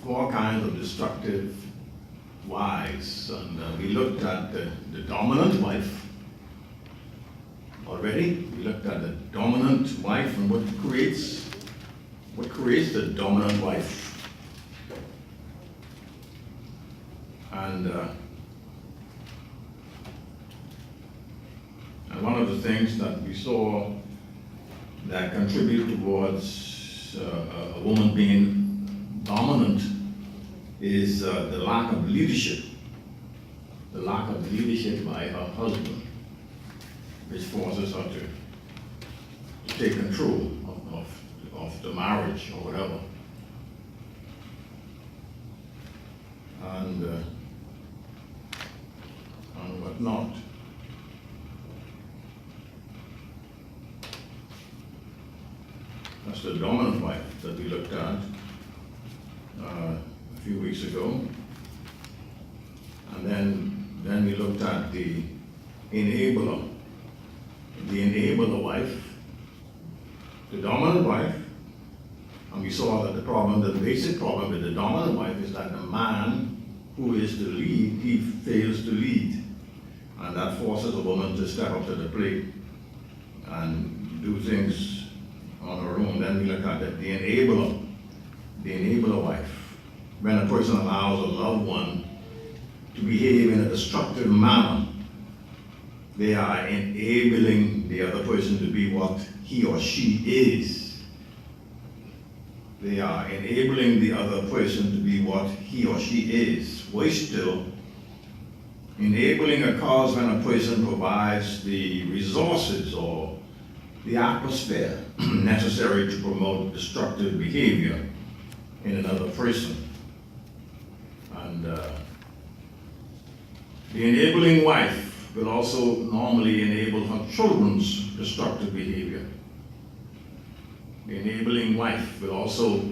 all kinds of destructive wives. And we looked at the dominant wife already. We looked at the dominant wife and what creates the dominant wife. And one of the things that we saw that contribute towards a woman being dominant is the lack of leadership. The lack of leadership by her husband, which forces her to take control of the marriage or whatever. And whatnot. That's the dominant wife that we looked at a few weeks ago. And then we looked at the enabler wife, the dominant wife. And we saw that the basic problem with the dominant wife is that the man who is to lead, he fails to lead. And that forces a woman to step up to the plate and do things on her own. Then we look at the enabler wife. When a person allows a loved one to behave in a destructive manner, they are enabling the other person to be what he or she is. They are enabling the other person to be what he or she is. Worse still, enabling occurs when a person provides the resources or the atmosphere necessary to promote destructive behavior in another person. And the enabling wife will also normally enable her children's destructive behavior. The enabling wife will also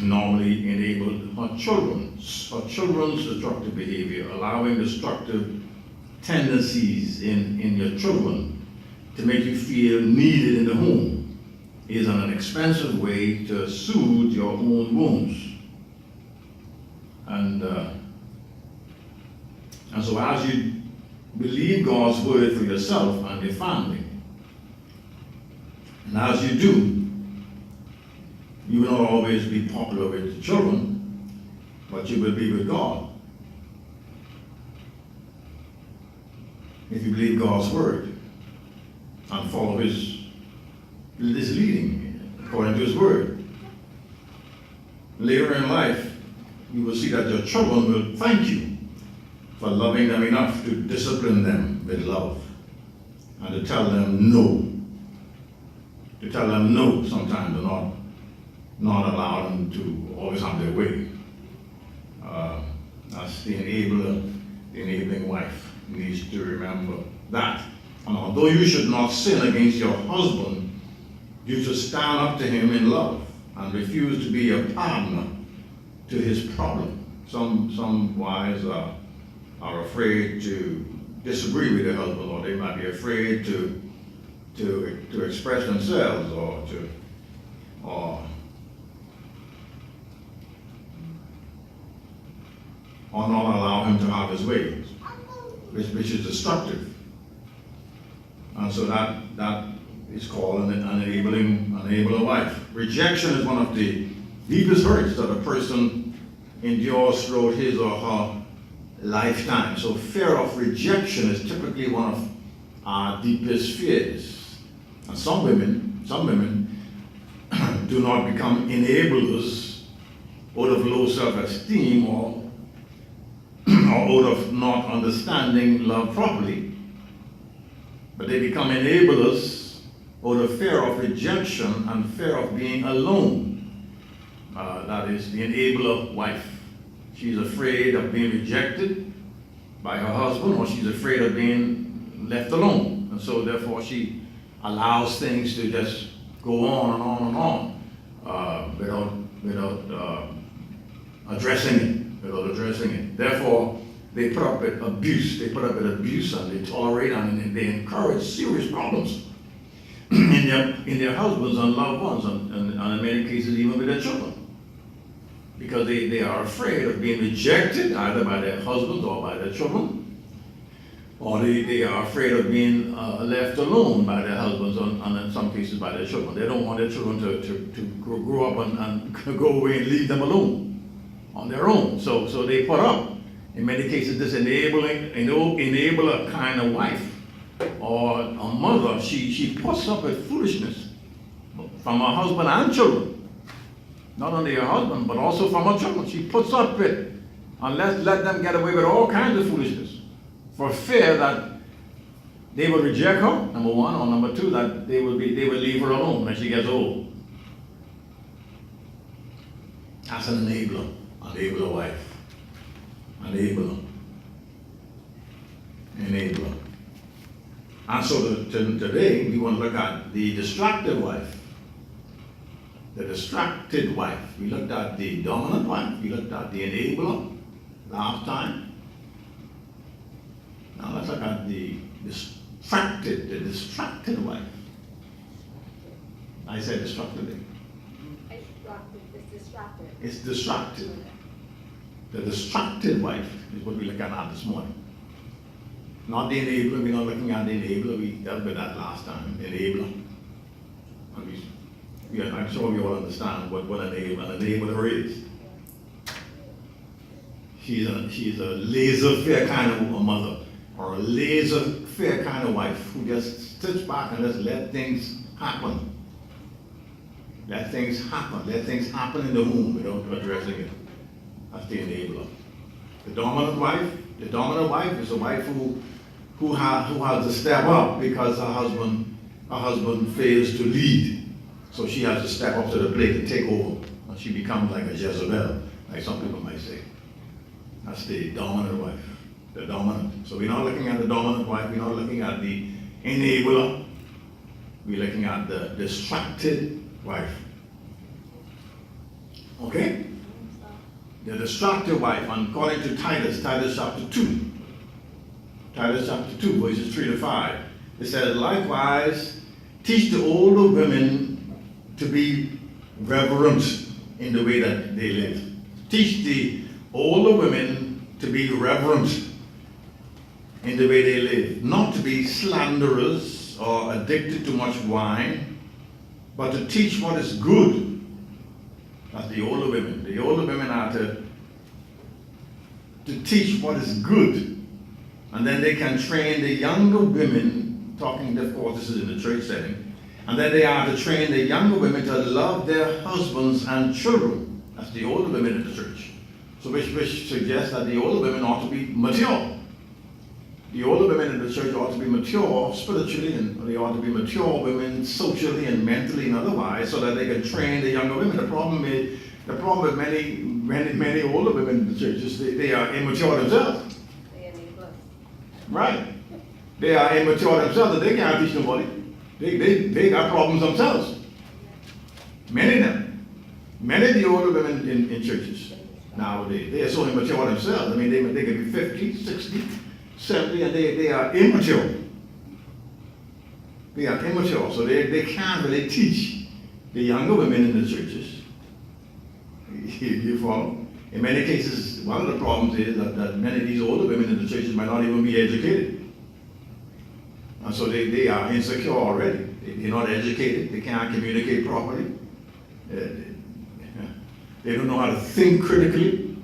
normally enable her children's destructive behavior, allowing destructive tendencies in your children to make you feel needed in the home is an expensive way to soothe your own wounds. And so as you believe God's word for yourself and your family, and as you do, you will not always be popular with the children, but you will be with God. If you believe God's word and follow his leading according to his word. Later in life, you will see that your children will thank you for loving them enough to discipline them with love and to tell them no. To tell them no sometimes, and not allow them to always have their way. That's the enabling wife needs to remember that. And although you should not sin against your husband, you should stand up to him in love and refuse to be a partner to his problem. Some wives are afraid to disagree with their husband, or they might be afraid to express themselves or not allow him to have his way, which is destructive. And so that is called an enabler wife. Rejection is one of the deepest hurts that a person endures throughout his or her lifetime. So fear of rejection is typically one of our deepest fears. And some women do not become enablers out of low self-esteem or out of not understanding love properly, but they become enablers out of fear of rejection and fear of being alone. That is the enabler wife. She's afraid of being rejected by her husband, or she's afraid of being left alone. And so therefore she allows things to just go on and on and on without addressing it. Therefore, they put up with abuse. And they tolerate and they encourage serious problems in their husbands and loved ones, and in many cases even with their children. because they are afraid of being rejected either by their husbands or by their children, or they are afraid of being left alone by their husbands and in some cases by their children. They don't want their children to grow up and go away and leave them alone on their own. So they put up, in many cases, this enabler kind of wife or a mother. She puts up with foolishness from her husband and children. Not only her husband, but also from her children. She puts up with, and let them get away with all kinds of foolishness, for fear that they will reject her, number one, or number two, that they will leave her alone when she gets old. That's an enabler wife. Enabler. And so today we want to look at the distracted wife. The distracted wife. We looked at the dominant wife. We looked at the enabler last time. Now let's look at the distracted wife. I said distracted. It's distracted. The distracted wife is what we're looking at this morning. Not the enabler. We're not looking at the enabler. We dealt with that last time. The enabler. I'm sure we all understand what an enabler is. She's a laissez-faire kind of a mother, or a laissez-faire kind of wife who just sits back and just let things happen. Let things happen in the home without addressing it. That's the enabler. The dominant wife is a wife who has to step up because her husband fails to lead. So she has to step up to the plate and take over. And she becomes like a Jezebel, like some people might say. That's the dominant wife. The dominant. So we're not looking at the dominant wife, we're not looking at the enabler. We're looking at the distracted wife. Okay? The distracted wife, and according to Titus chapter 2, verses 3 to 5, it says, likewise, teach the older women to be reverent in the way that they live. Teach the older women to be reverent in the way they live, not to be slanderers or addicted to much wine, but to teach what is good. That's the older women. The older women are to teach what is good. And then they can train the younger women, talking, of course, this is in the church setting, and then they are to train the younger women to love their husbands and children. That's the older women in the church. So which suggests that the older women ought to be mature. The older women in the church ought to be mature spiritually, and they ought to be mature women socially and mentally and otherwise, so that they can train the younger women. The problem with many older women in the church is they are immature themselves. Right. They are immature themselves, and they can't teach nobody. They got problems themselves. Many of them. Many of the older women in churches nowadays, they are so immature themselves. I mean, they can be 50, 60, 70, and they are immature. They are immature, so they can't really teach the younger women in the churches. You follow? In many cases, one of the problems is that many of these older women in the churches might not even be educated. And so they are insecure already. They're not educated. They can't communicate properly. They don't know how to think critically.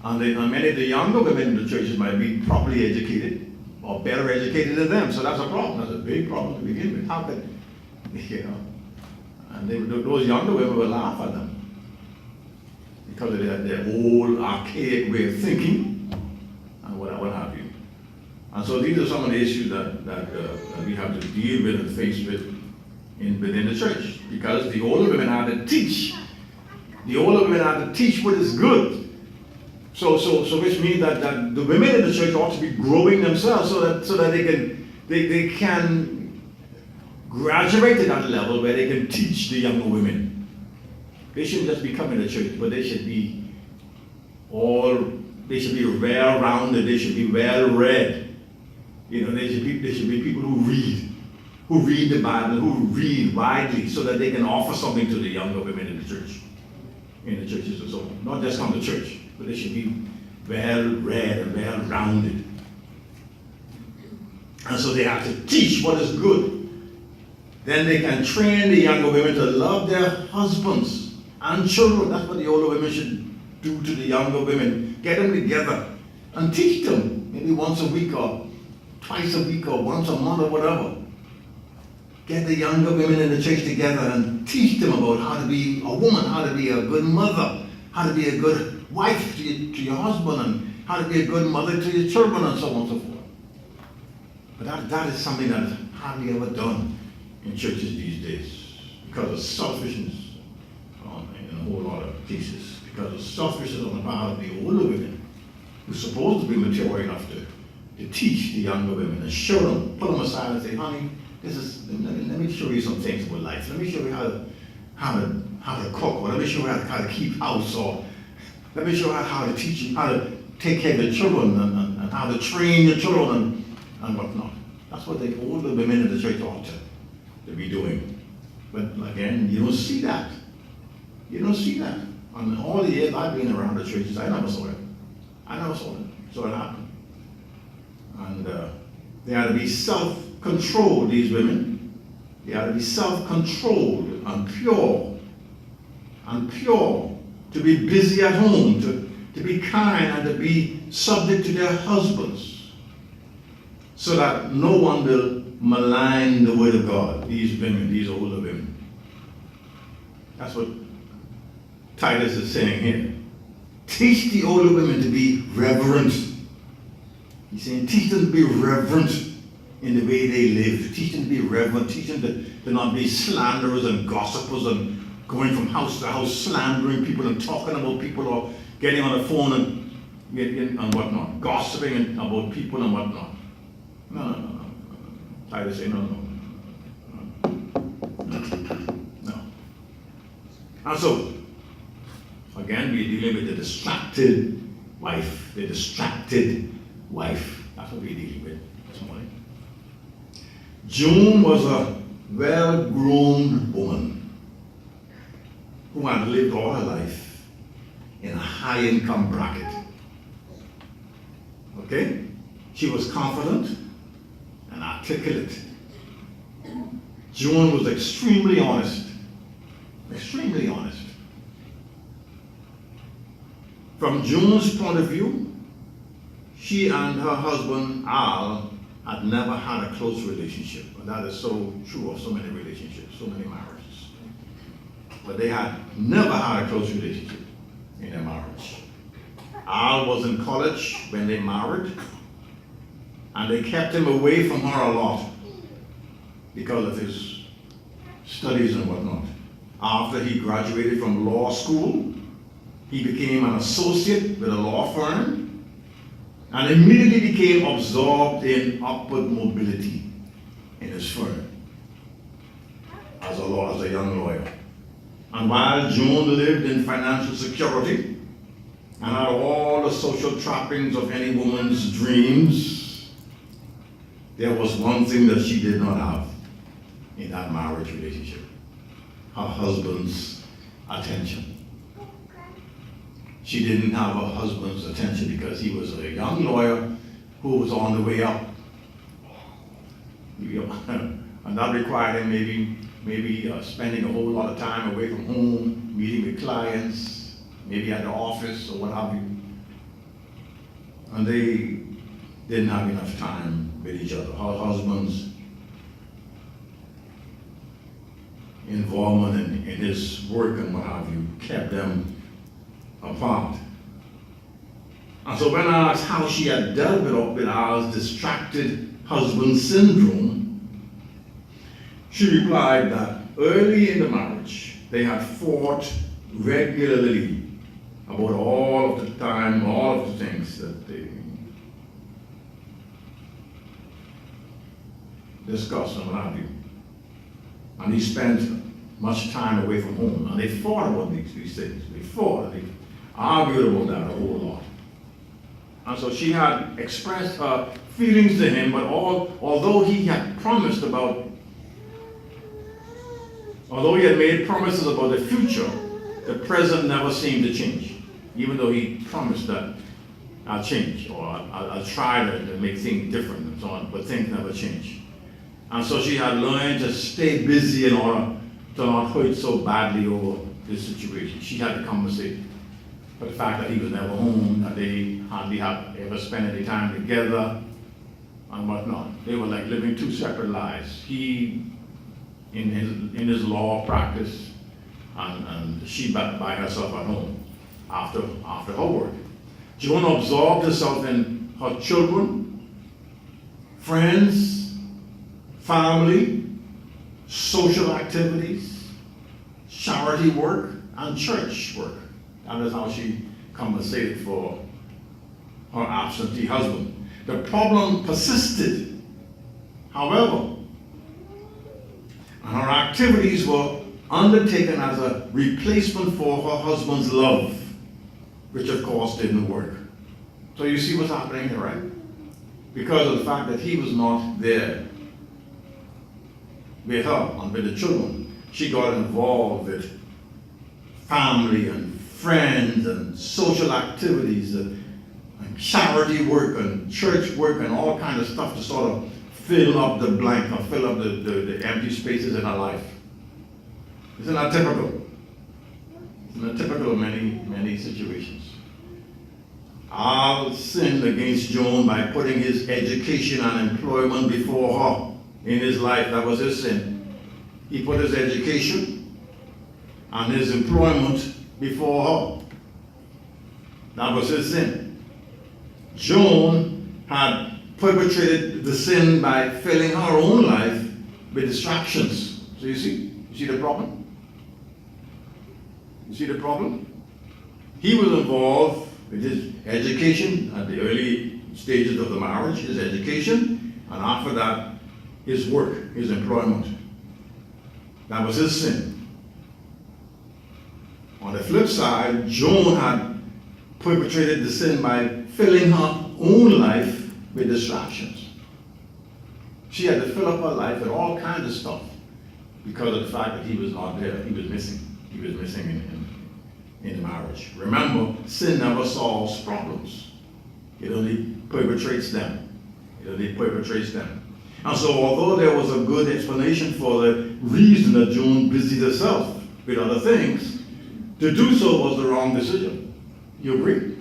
And many of the younger women in the churches might be properly educated or better educated than them. So that's a problem. That's a big problem to begin with. How could, and those younger women will laugh at them because of their old, archaic way of thinking and what have you. And so these are some of the issues that we have to deal with and face with within the church, because the older women are to teach. The older women are to teach what is good. So which means that the women in the church ought to be growing themselves so that they can graduate to that level where they can teach the younger women. They shouldn't just be coming to church, but they should be well-rounded, they should be well-read. They should be people who read the Bible, who read widely, so that they can offer something to the younger women in the church. in the churches and so on. Not just come to church, but they should be well read and well rounded. And so they have to teach what is good. Then they can train the younger women to love their husbands and children. That's what the older women should do to the younger women. Get them together and teach them, maybe once a week or twice a week or once a month or whatever. Get the younger women in the church together and teach them about how to be a woman, how to be a good mother, how to be a good wife to your husband, and how to be a good mother to your children, and so on and so forth. But that is something that is hardly ever done in churches these days because of selfishness in a whole lot of cases, because of selfishness on the part of the older women who are supposed to be mature enough to teach the younger women and show them, pull them aside and say, honey, let me show you some things about life. Let me show you how to cook, or let me show you how to keep house, or let me show you how to teach you how to take care of the children and how to train your children and whatnot. That's what the older women in the church ought to be doing. But again, you don't see that. You don't see that. And all the years I've been around the churches, I never saw it. I never saw it happen. And they had to be self-controlled, these women. They had to be self-controlled and pure, to be busy at home, to be kind and to be subject to their husbands, so that no one will malign the word of God, these women, these older women. That's what Titus is saying here. Teach the older women to be reverent. He's saying teach them to be reverent in the way they live. Teach them to be reverent. Teach them to not be slanderers and gossipers and going from house to house slandering people and talking about people, or getting on the phone and whatnot, gossiping about people and whatnot. No. Titus say no. And so, again, we're dealing with the distracted wife. The distracted wife. That's what we're dealing with this morning. June was a well-groomed woman who had lived all her life in a high-income bracket. Okay? She was confident and articulate. June was extremely honest. Extremely honest. From June's point of view, she and her husband Al had never had a close relationship. And that is so true of so many relationships, so many marriages. But they had never had a close relationship in their marriage. Al was in college when they married, and they kept him away from her a lot because of his studies and whatnot. After he graduated from law school, he became an associate with a law firm and immediately became absorbed in upward mobility in his firm as a young lawyer. And while June lived in financial security and had all the social trappings of any woman's dreams, there was one thing that she did not have in that marriage relationship: her husband's attention. She didn't have her husband's attention because he was a young lawyer who was on the way up. And that required him maybe spending a whole lot of time away from home, meeting with clients, maybe at the office or what have you. And they didn't have enough time with each other. Her husband's involvement in his work and what have you kept them apart. And so when I asked how she had dealt with Al's distracted husband syndrome, she replied that early in the marriage they had fought regularly about all of the time, all of the things that they discussed and what have you. And he spent much time away from home, and they fought about these things. They fought, and they argued about that a whole lot. And so she had expressed her feelings to him, but although he had made promises about the future, the president never seemed to change, even though he promised that I'll change, or I'll try to make things different and so on, but things never change. And so she had learned to stay busy in order to not hurt so badly over this situation. She had to compensate for the fact that he was never home, that they hardly had ever spent any time together, and whatnot. They were like living two separate lives. He in his law practice, and she by herself at home after her work. Joan absorbed herself in her children, friends, family, social activities, charity work, and church work. That is how she compensated for her absentee husband. The problem persisted, however, and her activities were undertaken as a replacement for her husband's love, which of course didn't work. So you see what's happening here, right? Because of the fact that he was not there with her and with the children, she got involved with family and friends and social activities and charity work and church work and all kinds of stuff to sort of fill up the blank or fill up the empty spaces in her life. Isn't that typical? Isn't that typical of many situations? Al sinned against Joan by putting his education and employment before her in his life. That was his sin. He put his education and his employment before her. That was his sin. Joan had perpetrated the sin by filling her own life with distractions. So you see the problem? You see the problem? He was involved with his education at the early stages of the marriage, his education, and after that, his work, his employment. That was his sin. On the flip side, Joan had perpetrated the sin by filling her own life with distractions. She had to fill up her life with all kinds of stuff because of the fact that he was not there. He was missing. He was missing in the marriage. Remember, sin never solves problems. It only perpetrates them. It only perpetrates them. And so although there was a good explanation for the reason that Joan busied herself with other things, to do so was the wrong decision. You agree?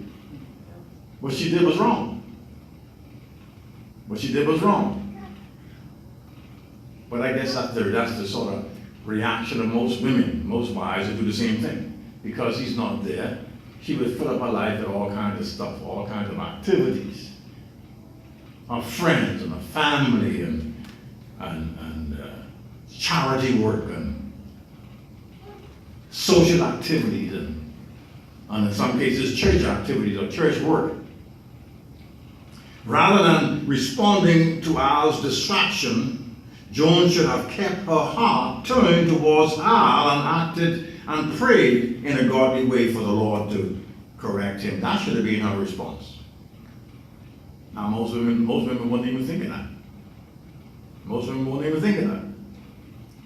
What she did was wrong. What she did was wrong. But I guess that's the sort of reaction of most women, most wives who do the same thing. Because he's not there, she would fill up her life with all kinds of stuff, all kinds of activities. Her friends and her family and charity work and social activities and in some cases church activities or church work. Rather than responding to Al's distraction, Joan should have kept her heart turned towards Al and acted and prayed in a godly way for the Lord to correct him. That should have been her response. Now most women wouldn't even think of that. Most women won't even think of that.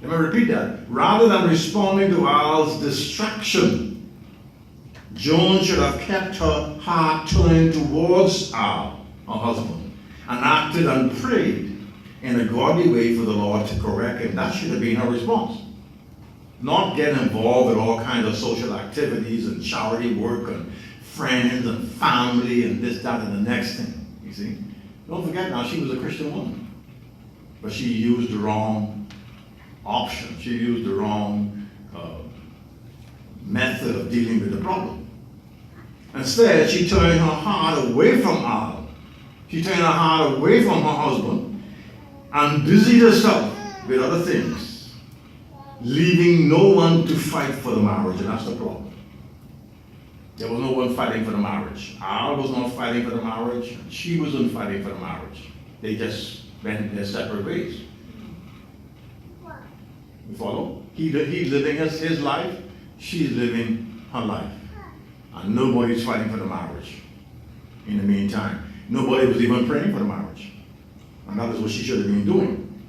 Let me repeat that. Rather than responding to Al's distraction, Joan should have kept her heart turned towards Al, her husband, and acted and prayed in a godly way for the Lord to correct him. That should have been her response. Not get involved with all kinds of social activities and charity work and friends and family and this, that, and the next thing. You see? Don't forget now, she was a Christian woman. But she used the wrong option. She used the wrong method of dealing with the problem. Instead, she turned her heart away from Al. She turned her heart away from her husband and busied herself with other things, leaving no one to fight for the marriage, and that's the problem. There was no one fighting for the marriage. Al was not fighting for the marriage, and she wasn't fighting for the marriage. They just went their separate ways. You follow? He's living his life, she's living her life. And nobody's fighting for the marriage. In the meantime, nobody was even praying for the marriage. And that is what she should have been doing.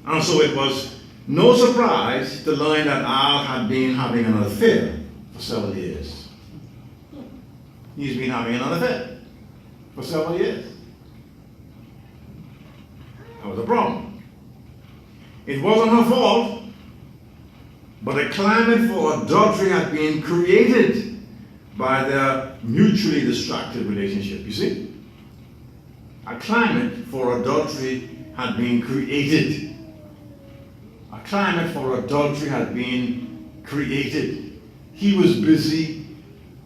And so it was no surprise to learn that Al had been having an affair for several years. He's been having an affair for several years. That was a problem. It wasn't her fault, but a climate for adultery had been created by their mutually destructive relationship. You see? A climate for adultery had been created. A climate for adultery had been created. He was busy,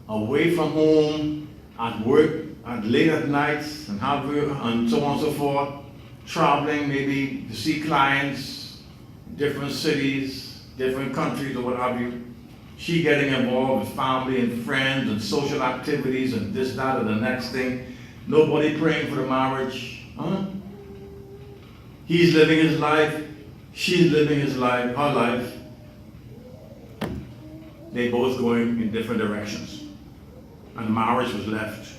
away from home, at work, at late at nights, and so on and so forth, traveling maybe to see clients, different cities, different countries, or what have you. She getting involved with family and friends and social activities and this, that, and the next thing. Nobody praying for the marriage. Huh? He's living his life. She's living her life. They both going in different directions. And the marriage was left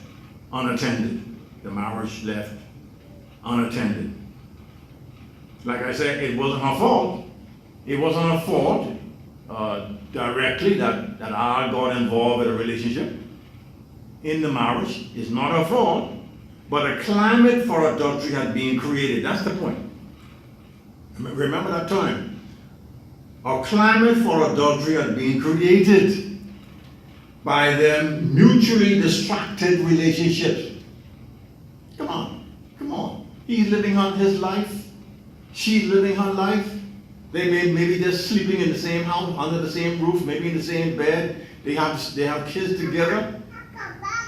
unattended. The marriage left unattended. Like I said, it wasn't her fault. It wasn't her fault directly that I got involved in a relationship in the marriage. It's not her fault. But a climate for adultery had been created. That's the point. Remember that time. A climate for adultery had been created by them mutually distracted relationships. Come on. He's living on his life. She's living her life. They maybe they're sleeping in the same house, under the same roof, maybe in the same bed. They have kids together.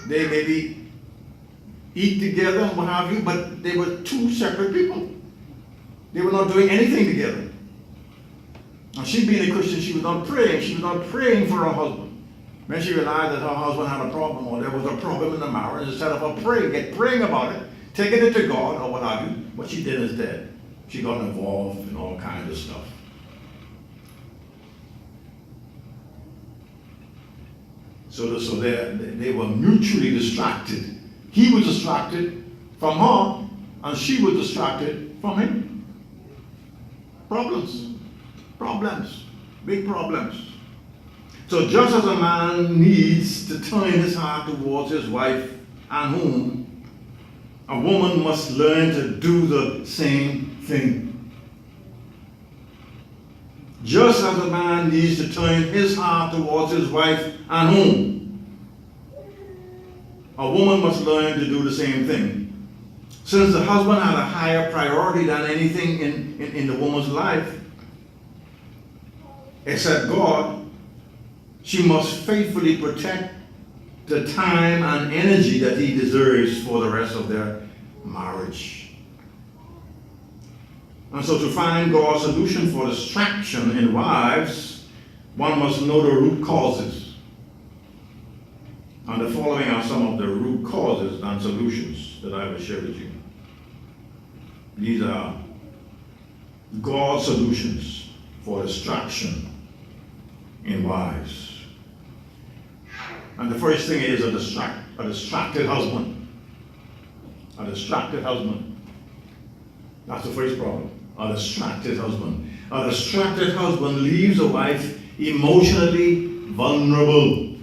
They maybe eat together and what have you, but they were two separate people. They were not doing anything together. And she being a Christian, she was not praying. She was not praying for her husband. When she realized that her husband had a problem or there was a problem in the marriage, instead of her praying about it, taking it to God or what have you, what she did instead, she got involved in all kinds of stuff. So they were mutually distracted. He was distracted from her, and she was distracted from him. Problems, big problems. So just as a man needs to turn his heart towards his wife and home, a woman must learn to do the same thing. Just as a man needs to turn his heart towards his wife and home, a woman must learn to do the same thing. Since the husband had a higher priority than anything in the woman's life, except God, she must faithfully protect the time and energy that he deserves for the rest of their marriage. And so to find God's solution for distraction in wives, one must know the root causes. And the following are some of the root causes and solutions that I will share with you. These are God's solutions for distraction in wives. And the first thing is a distracted husband. A distracted husband. That's the first problem. A distracted husband. A distracted husband leaves a wife emotionally vulnerable.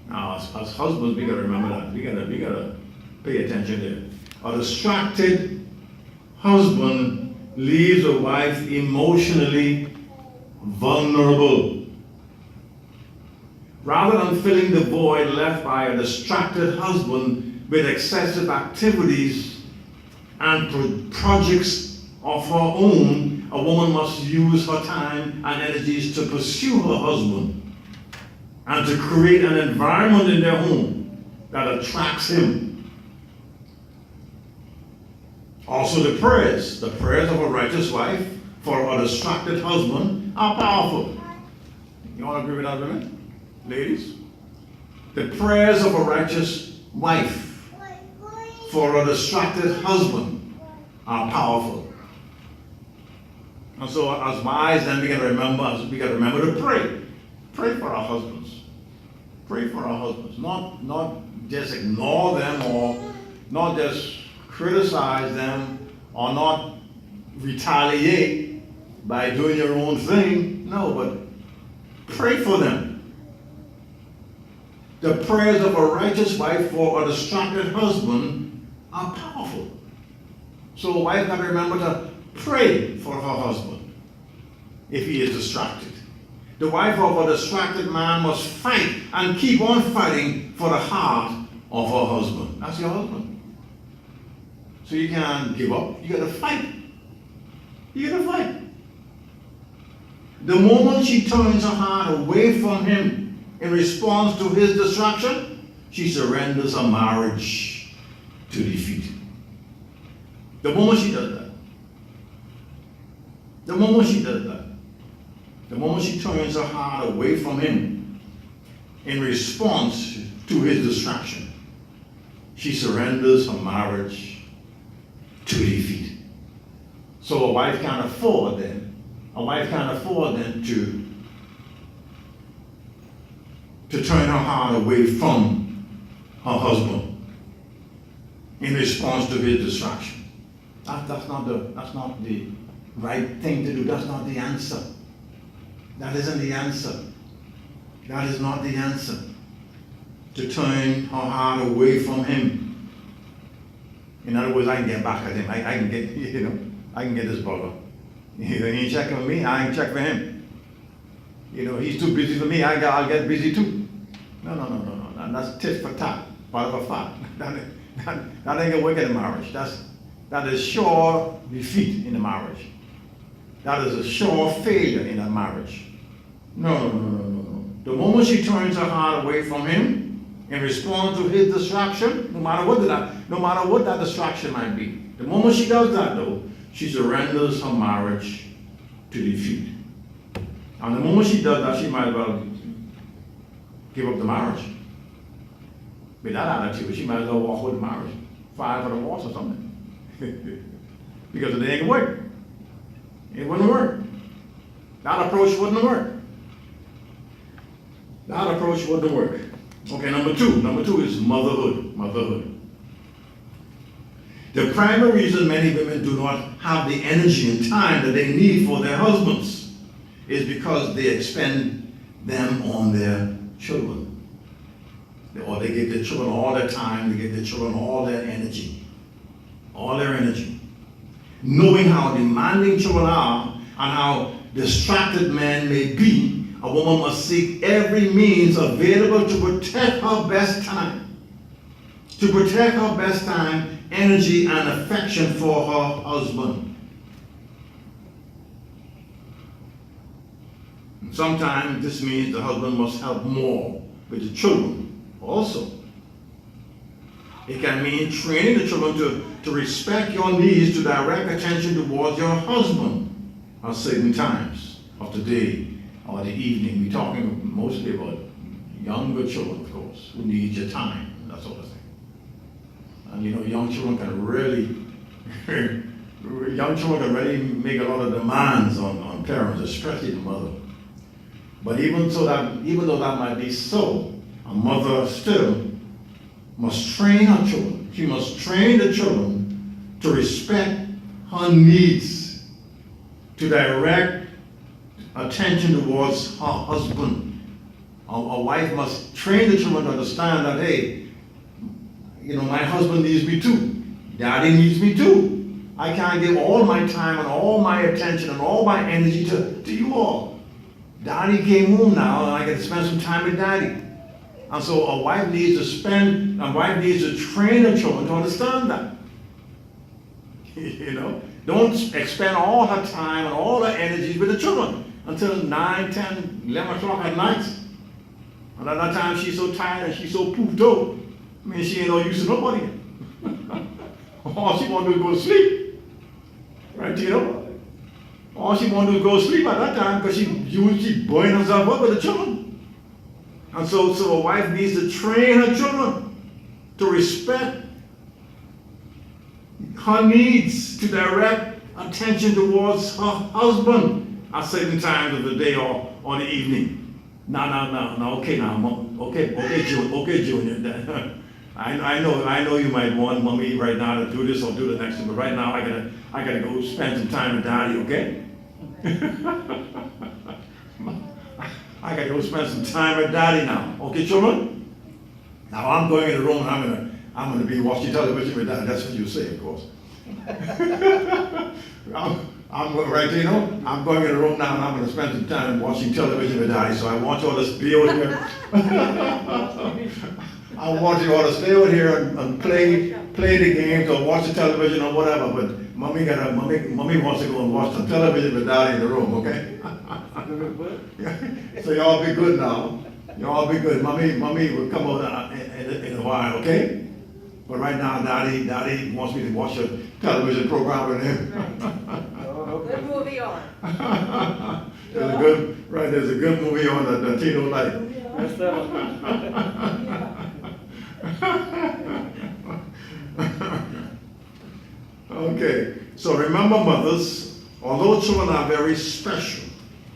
Now, as husbands, we gotta remember that. We gotta pay attention there. A distracted husband leaves a wife emotionally vulnerable. Rather than filling the void left by a distracted husband with excessive activities and projects of her own, a woman must use her time and energies to pursue her husband and to create an environment in their home that attracts him. Also the prayers of a righteous wife for a distracted husband are powerful. You all agree with that, women? Ladies? The prayers of a righteous wife for a distracted husband are powerful. And so as wives, then we got to remember to pray. Pray for our husbands. Pray for our husbands. Not just ignore them or not just criticize them or not retaliate by doing your own thing. No, but Pray for them. The prayers of a righteous wife for a distracted husband are powerful. So a wife got to remember to pray for her husband if he is distracted. The wife of a distracted man must fight and keep on fighting for the heart of her husband. That's your husband. So you can't give up. You got to fight. You got to fight. The moment she turns her heart away from him in response to his distraction, she surrenders her marriage to defeat. The moment she does that, the moment she does that, the moment she turns her heart away from him in response to his distraction, she surrenders her marriage to defeat. So a wife can't afford then to turn her heart away from her husband in response to his distraction. That's not the right thing to do. That's not the answer. That isn't the answer. That is not the answer. To turn her heart away from him. In other words, I can get back at him. I can get, I can get this brother. He ain't checking for me, I ain't checking for him. He's too busy for me, I'll get busy too. No. That's tit for tat, part of a fat. That ain't gonna work in a marriage. That is sure defeat in a marriage. That is a sure failure in a marriage. No. The moment she turns her heart away from him in response to his distraction, no matter what that distraction might be, the moment she does that though, she surrenders her marriage to defeat. And the moment she does that, she might as well give up the marriage. With that attitude, she might as well walk with the marriage, file for divorce or something. Because it ain't work. It wouldn't work. That approach wouldn't work. That approach wouldn't work. Okay, number two is motherhood. The primary reason many women do not have the energy and time that they need for their husbands is because they expend them on their children. Or they give their children all their time, they give their children all their energy. Knowing how demanding children are and how distracted men may be, a woman must seek every means available to protect her best time. Energy and affection for her husband. And sometimes this means the husband must help more with the children also. It can mean training the children to respect your needs, to direct attention towards your husband at certain times of the day or the evening. We're talking mostly about younger children, of course, who need your time, that sort of thing. And young children can really make a lot of demands on parents, especially the mother. But even though that might be so, a mother still must train her children. She must train the children to respect her needs, to direct attention towards her husband. A wife must train the children to understand that, hey, my husband needs me too. Daddy needs me too. I can't give all my time and all my attention and all my energy to you all. Daddy came home now and I get to spend some time with Daddy. And so a wife needs to train her children to understand that. Don't expend all her time and all her energy with the children until 9, 10, 11 o'clock at night. And at that time she's so tired and she's so pooped out. She ain't no use to nobody. All she want to do is go to sleep. Right, All she want to do is go to sleep at that time because she burning herself up with the children. And so a wife needs to train her children to respect her needs, to direct attention towards her husband at certain times of the day or the evening. No, okay, Junior. I know you might want mommy right now to do this or do the next thing, but right now I gotta go spend some time with Daddy, okay? I got to go spend some time with daddy now. Okay, children? Now I'm going in the room and I'm gonna be watching television with daddy. That's what you say, of course. I'm going right there, you know. I'm going in the room now and I'm gonna spend some time watching television with daddy. So I want you all to be over here. I want you all to stay over here and play the games or watch the television or whatever. But mommy wants to go and watch some television with daddy in the room, okay? So y'all be good now. Y'all be good. Mommy will come over in a while, okay? But right now, daddy wants me to watch a television program with him. Good movie on. There's a good movie on that Tino like. Okay, so remember, mothers, although children are very special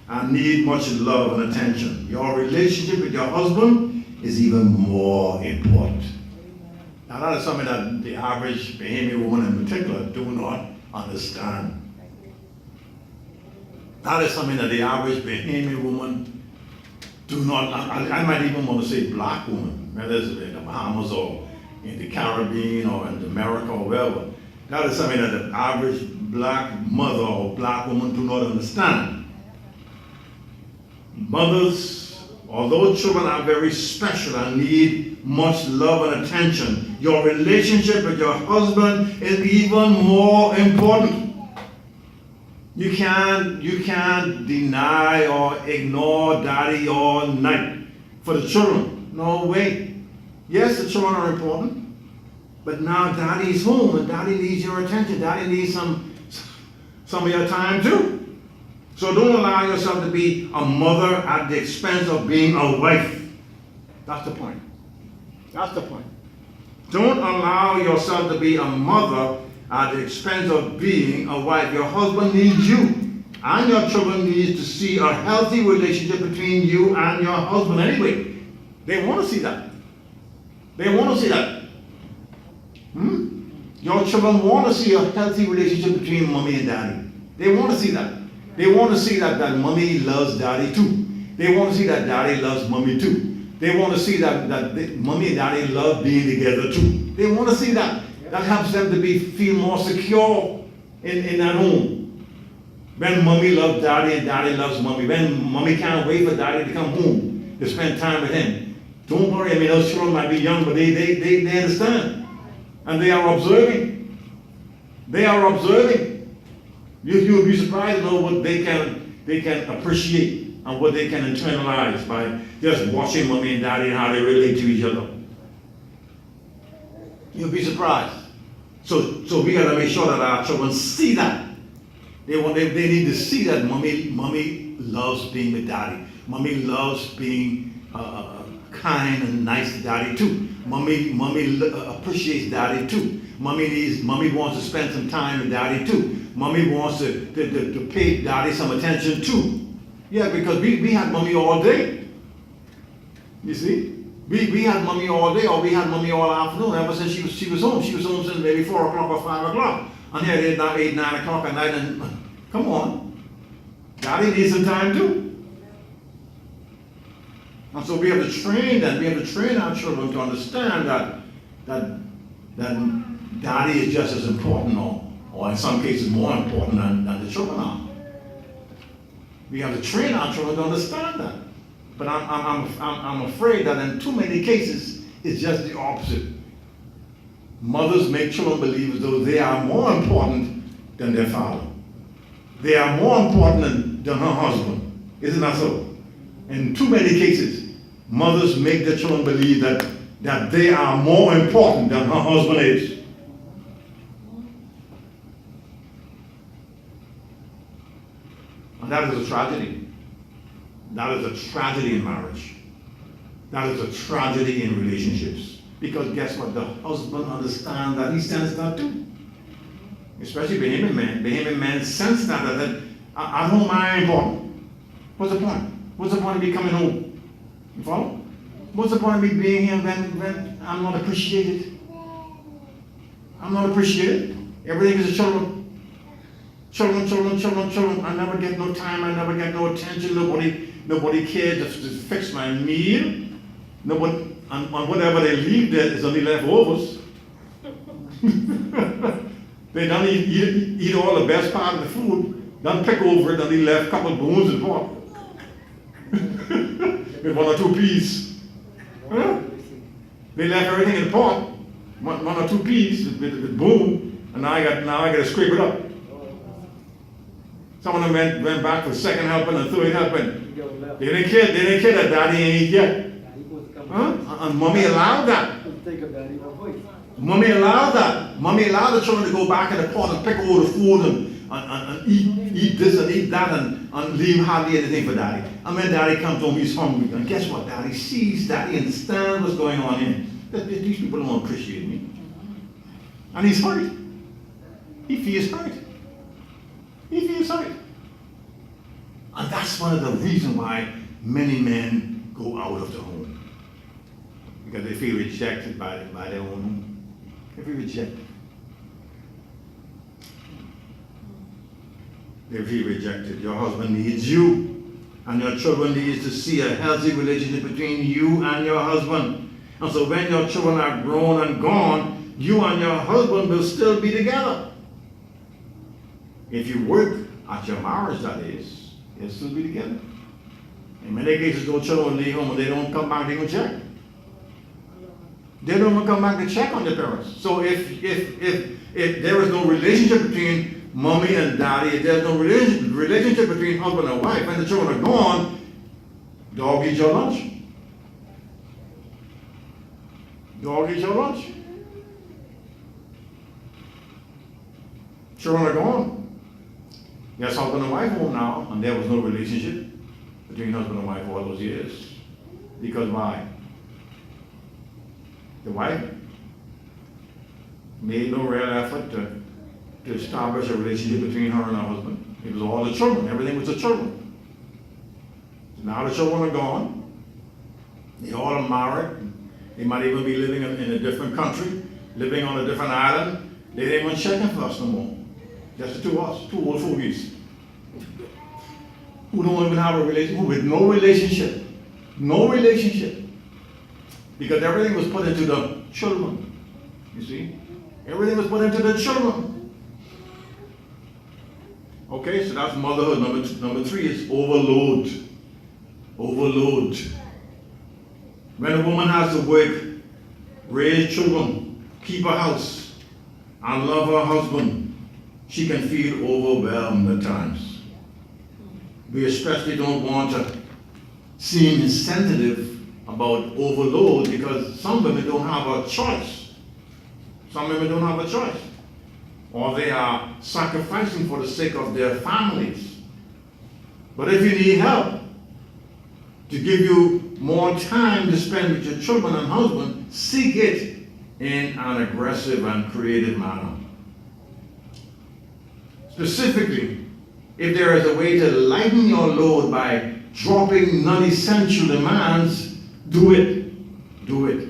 and need much love and attention, your relationship with your husband is even more important. Now that is something that the average Bahamian woman in particular do not understand. That is something that the average Bahamian woman do not, I might even want to say black woman, whether it's in the Bahamas or in the Caribbean or in America or wherever. That is something that the average black mother or black woman do not understand. Mothers, although children are very special and need much love and attention, your relationship with your husband is even more important. You can't deny or ignore daddy all night for the children. No way. Yes, the children are important, but now daddy's home and daddy needs your attention. Daddy needs some of your time too. So don't allow yourself to be a mother at the expense of being a wife. That's the point. That's the point. Don't allow yourself to be a mother at the expense of being a wife. Your husband needs you, and your children need to see a healthy relationship between you and your husband anyway. They want to see that. They want to see that. Your children want to see a healthy relationship between mommy and daddy. They want to see that. They want to see that mommy loves daddy too. They want to see that daddy loves mommy too. They want to see that mommy and daddy love being together too. They want to see that. That helps them to feel more secure in that home. When mommy loves daddy and daddy loves mommy. When mommy can't wait for daddy to come home to spend time with him. Don't worry, I mean, those children might be young, but they understand. And they are observing. They are observing. You'll be surprised to know what they can appreciate and what they can internalize by just watching mommy and daddy and how they relate to each other. You'll be surprised. So we gotta make sure that our children see that. They need to see that mommy loves being with daddy. Mommy loves being kind and nice to daddy too. Mommy appreciates daddy too. Mommy wants to spend some time with daddy too. Mommy wants to pay daddy some attention too. Yeah, because we had mommy all day. You see? We had mommy all day, or we had mommy all afternoon, ever since she was home. She was home since maybe 4 o'clock or 5 o'clock. And here it is now 8, 9 o'clock at night, and come on. Daddy needs some time too. And so we have to train them. We have to train our children to understand that daddy is just as important, or in some cases more important than the children are. We have to train our children to understand that. But I'm afraid that in too many cases, it's just the opposite. Mothers make children believe as though they are more important than their father. They are more important than her husband. Isn't that so? In too many cases, mothers make their children believe that they are more important than her husband is. And that is a tragedy. That is a tragedy in marriage. That is a tragedy in relationships. Because guess what? The husband understands that. He senses that too. Especially Bahamian men. Bahamian men sense that at home I am important. What's the point? What's the point of me coming home? You follow? What's the point of me being here when I'm not appreciated? I'm not appreciated. Everything is a children. Children. I never get no time. I never get no attention. nobody cared to fix my meal. Nobody, and whatever they leave there is only leftovers. They don't eat all the best part of the food, don't pick over it, and they left a couple bones and pot. With 1 or 2 peas. Huh? They left everything in the pot, 1 or 2 peas with bone, and now I got to scrape it up. Some of them went back for second helping and third helping. They didn't care that daddy ain't eat yet. Huh? And mommy allowed that. Mommy allowed that. Mommy allowed the children to go back in the pot and pick over the food and eat this and eat that and leave hardly anything for daddy. And when daddy comes home, he's hungry. And guess what? Daddy sees, daddy understands what's going on here. These people don't appreciate me. And he's hurt. He feels hurt. He feels hurt. And that's one of the reasons why many men go out of the home. Because they feel rejected by their own home. They feel rejected. They feel rejected. Your husband needs you, and your children needs to see a healthy relationship between you and your husband. And so when your children are grown and gone, you and your husband will still be together. If you work at your marriage, that is, you'll still be together. In many cases, those children leave home and they don't come back, they don't check. They don't even come back to check on their parents. So if there is no relationship between mommy and daddy, if there's no relationship between husband and wife, and the children are gone, dog eat your lunch. Dog eat your lunch. Children are gone. Yes, husband and wife home now, and there was no relationship between husband and wife all those years. Because why? The wife made no real effort to establish a relationship between her and her husband. It was all the children. Everything was the children. Now the children are gone. They all are married. They might even be living in a different country, living on a different island. They ain't even checking for us no more. Just the 2 of us, 2 old fogies who don't even have a relationship, with no relationship. No relationship. Because everything was put into the children. You see? Everything was put into the children. Okay, so that's motherhood. Number 3 is overload. Overload. When a woman has to work, raise children, keep a house, and love her husband, she can feel overwhelmed at times. We especially don't want to seem insensitive about overload, because some women don't have a choice. Some women don't have a choice. Or they are sacrificing for the sake of their families. But if you need help to give you more time to spend with your children and husband, seek it in an aggressive and creative manner. Specifically, if there is a way to lighten your load by dropping non-essential demands, do it. Do it.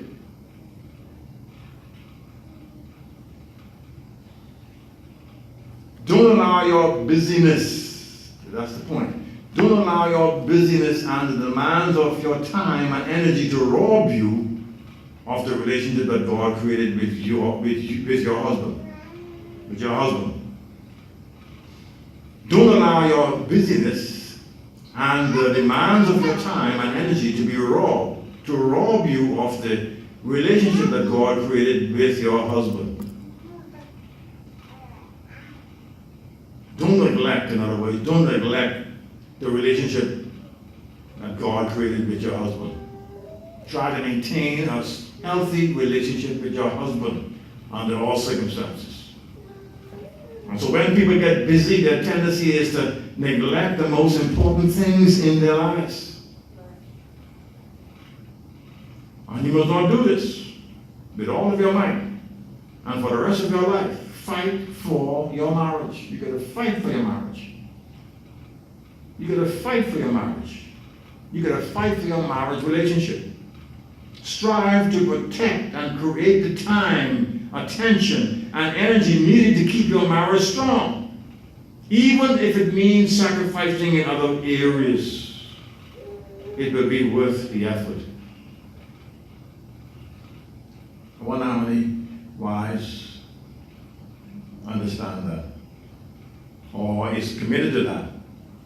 Don't allow your busyness, that's the point, don't allow your busyness and the demands of your time and energy to rob you of the relationship that God created with your husband. With your husband. Don't allow your busyness and the demands of your time and energy to rob you of the relationship that God created with your husband. Don't neglect, in other words, don't neglect the relationship that God created with your husband. Try to maintain a healthy relationship with your husband under all circumstances. And so when people get busy, their tendency is to neglect the most important things in their lives. And you must not do this with all of your might. And for the rest of your life, fight for your marriage. You got to fight for your marriage. You got to fight for your marriage. You got to fight for your marriage relationship. Strive to protect and create the time, attention, and energy needed to keep your marriage strong, even if it means sacrificing in other areas. it will be worth the effort. I wonder how many wives understand that, or is committed to that,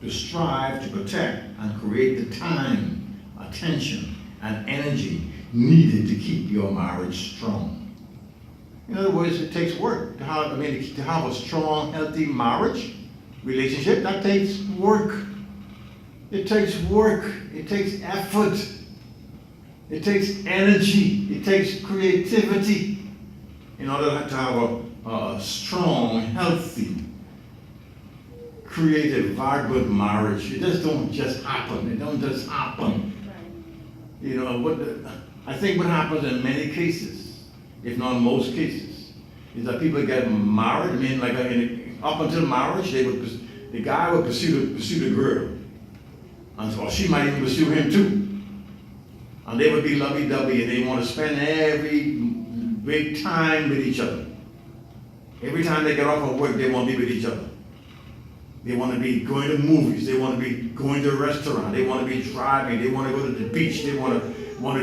to strive to protect and create the time, attention, and energy needed to keep your marriage strong. In other words, it takes work to have a strong, healthy marriage, relationship. That takes work. It takes work. It takes effort. It takes energy. It takes creativity in order to have a strong, healthy, creative, vibrant marriage. It just don't just happen. It don't just happen. You know, I think what happens in many cases, if not most cases, is that people get married. I mean, like up until marriage, the guy would pursue the girl, or she might even pursue him too, and they would be lovey-dovey, and they want to spend every big time with each other. Every time they get off of work, they want to be with each other. They want to be going to movies. They want to be going to a restaurant. They want to be driving. They want to go to the beach. They want to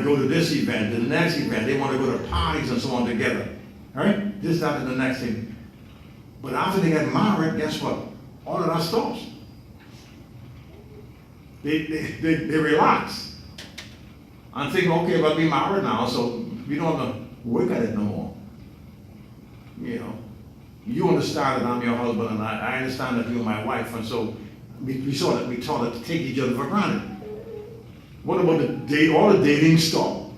go to this event, to the next event. They want to go to parties and so on together. Right? This, that, and the next thing. But after they get married, guess what? All of that stops. They relax and think, okay, well, be married now, so we don't have to work at it no more. You know, you understand that I'm your husband, and I understand that you're my wife, and so we taught to take each other for granted. What about all the dating stop?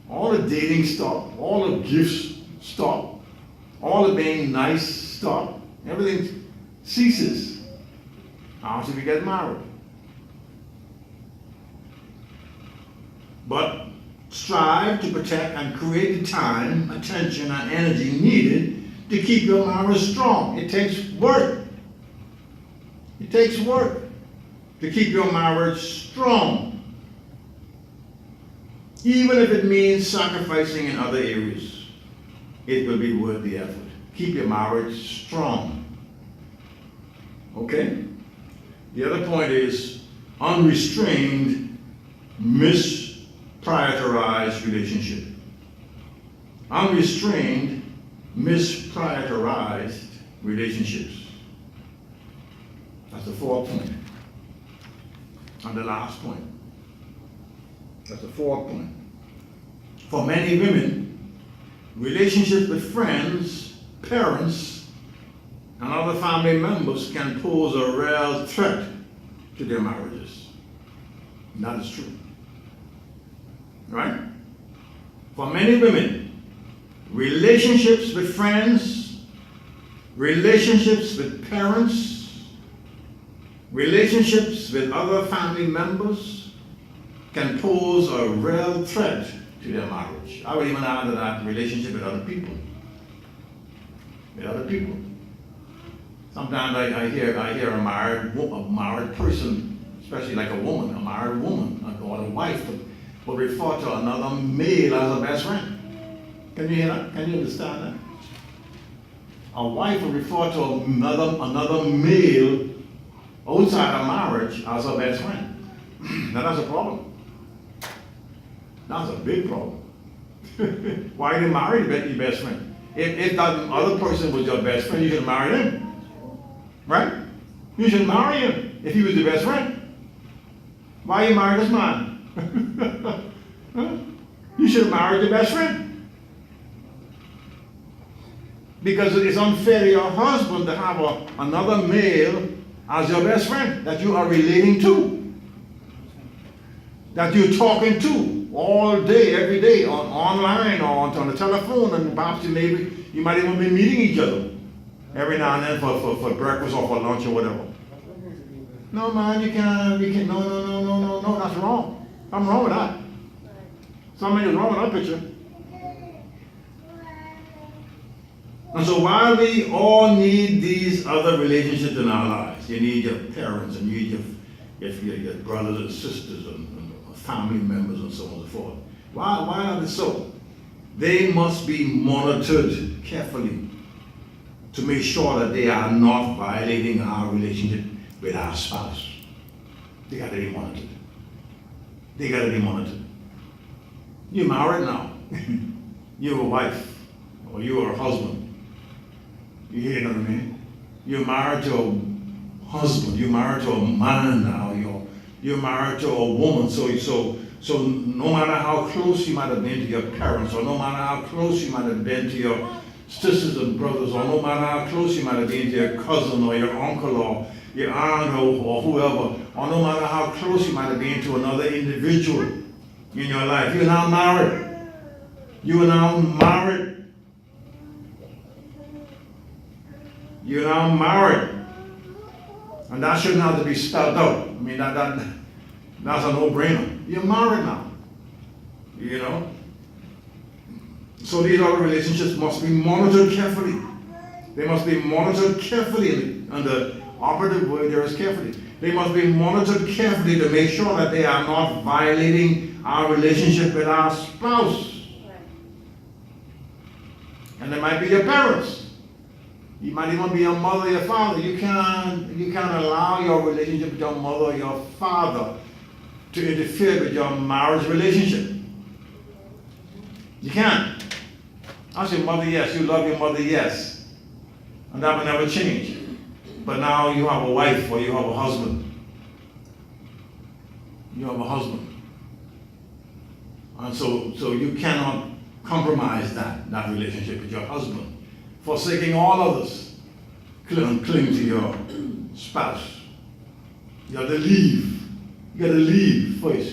All the dating stop. All the gifts stop. All the being nice stop. Everything ceases after we get married. But strive to protect and create the time, attention, and energy needed to keep your marriage strong. It takes work. It takes work to keep your marriage strong. Even if it means sacrificing in other areas, it will be worth the effort. Keep your marriage strong. Okay? The other point is unrestrained, misprioritized relationship. Unrestrained, misprioritized relationships. That's the fourth point. And the last point. That's the fourth point. For many women, relationships with friends, parents, and other family members can pose a real threat to their marriages. And that is true. Right? For many women, relationships with friends, relationships with parents, relationships with other family members can pose a real threat to their marriage. I would even add to that relationship with other people. With other people. Sometimes I hear a married person, especially like a woman, a married woman, or a wife, will refer to another male as a best friend. Can you hear that? Can you understand that? A wife will refer to another male outside of marriage as her best friend. Now that's a problem. That's a big problem. Why you marry your best friend? If that other person was your best friend, you should marry him. Right? You should marry him if he was your best friend. Why you marry this man? You should have married your best friend. Because it's unfair to your husband to have another male as your best friend that you are relating to, that you're talking to all day, every day, online or on the telephone, and perhaps you might even be meeting each other every now and then for breakfast or for lunch or whatever. No, man, you can't, no, that's wrong. Something wrong with that. Something is wrong with that picture. And so while we all need these other relationships in our lives, you need your parents, and you need your brothers and sisters and family members and so on and so forth. Why are they so? They must be monitored carefully to make sure that they are not violating our relationship with our spouse. They got to be monitored. they gotta be monitored. You're married now. You're a wife, or you're a husband. You hear what I mean? You're married to a husband. You're married to a man now. You're married to a woman. So no matter how close you might have been to your parents, or no matter how close you might have been to your sisters and brothers, or no matter how close you might have been to your cousin or your uncle or your aunt or whoever, or no matter how close you might have been to another individual in your life, you're now married. You are now married. You're now married. And that shouldn't have to be spelled out. I mean, that's a no-brainer. You're married now. You know? So these other relationships must be monitored carefully. They must be monitored carefully. And the operative word there is carefully. They must be monitored carefully to make sure that they are not violating our relationship with our spouse. And they might be your parents. You might even be your mother or your father. You can't allow your relationship with your mother or your father to interfere with your marriage relationship. You can't. I say mother, yes. You love your mother, yes. And that will never change. But now you have a wife or you have a husband. You have a husband. And so you cannot compromise that relationship with your husband. Forsaking all others, cling to your spouse. You have to leave. You got to leave first.